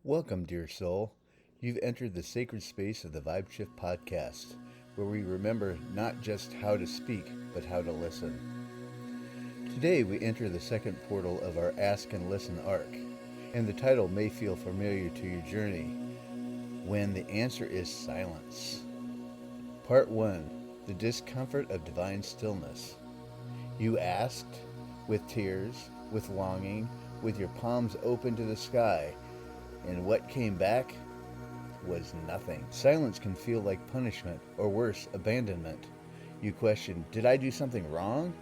Welcome, dear soul. You've entered the sacred space of the VybeShift Podcast, where we remember not just how to speak, but how to listen. Today we enter the second portal of our Ask and Listen arc, and the title may feel familiar to your journey, When the Answer is Silence. Part 1. The Discomfort of Divine Stillness. You asked, with tears, with longing, with your palms open to the sky, and what came back was nothing. Silence can feel like punishment, or worse, abandonment. You question, did I do something wrong?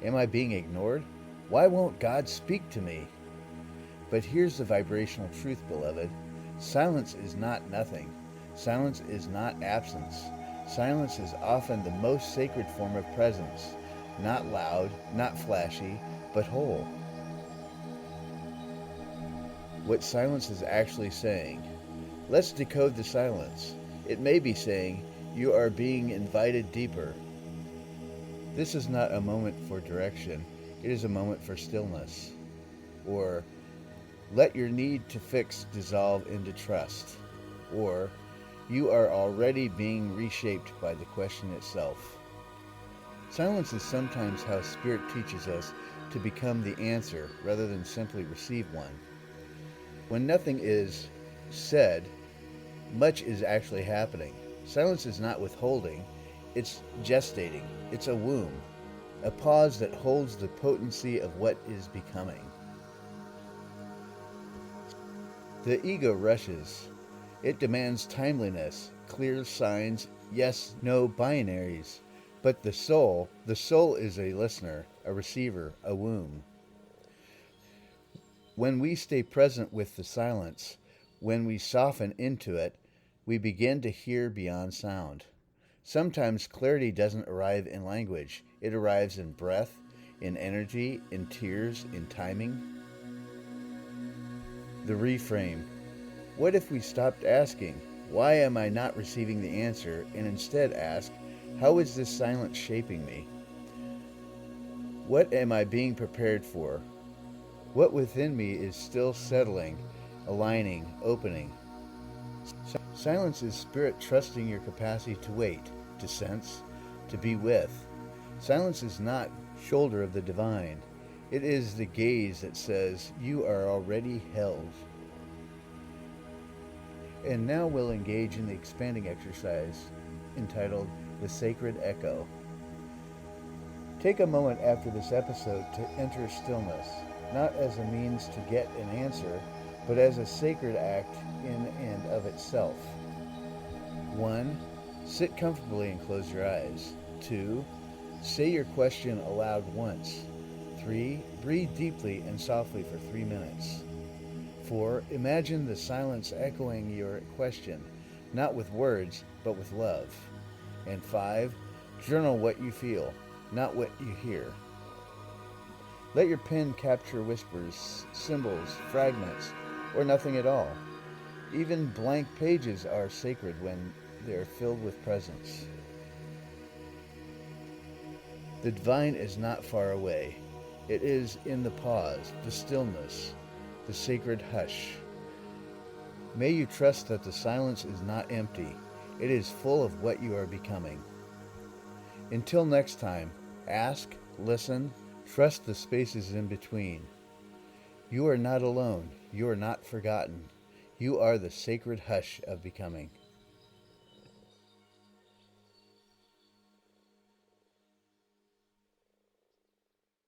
Am I being ignored? Why won't God speak to me? But here's the vibrational truth, beloved. Silence is not nothing. Silence is not absence. Silence is often the most sacred form of presence. Not loud, not flashy, but whole. What silence is actually saying. Let's decode the silence. It may be saying, you are being invited deeper. This is not a moment for direction. It is a moment for stillness. Or, let your need to fix dissolve into trust. Or, you are already being reshaped by the question itself. Silence is sometimes how Spirit teaches us to become the answer rather than simply receive one. When nothing is said, much is actually happening. Silence is not withholding, it's gestating. It's a womb, a pause that holds the potency of what is becoming. The ego rushes. It demands timeliness, clear signs, yes, no binaries. But the soul is a listener, a receiver, a womb. When we stay present with the silence, when we soften into it, we begin to hear beyond sound. Sometimes clarity doesn't arrive in language. It arrives in breath, in energy, in tears, in timing. The reframe. What if we stopped asking, why am I not receiving the answer, and instead ask, how is this silence shaping me? What am I being prepared for? What within me is still settling, aligning, opening? Silence is Spirit trusting your capacity to wait, to sense, to be with. Silence is not shoulder of the divine. It is the gaze that says, you are already held. And now we'll engage in the expanding exercise entitled The Sacred Echo. Take a moment after this episode to enter stillness, not as a means to get an answer, but as a sacred act in and of itself. 1. Sit comfortably and close your eyes. 2. Say your question aloud once. 3. Breathe deeply and softly for 3 minutes. 4. Imagine the silence echoing your question, not with words, but with love. And 5. Journal what you feel, not what you hear. Let your pen capture whispers, symbols, fragments, or nothing at all. Even blank pages are sacred when they are filled with presence. The divine is not far away. It is in the pause, the stillness, the sacred hush. May you trust that the silence is not empty. It is full of what you are becoming. Until next time, ask, listen, trust the spaces in between. You are not alone. You are not forgotten. You are the sacred hush of becoming.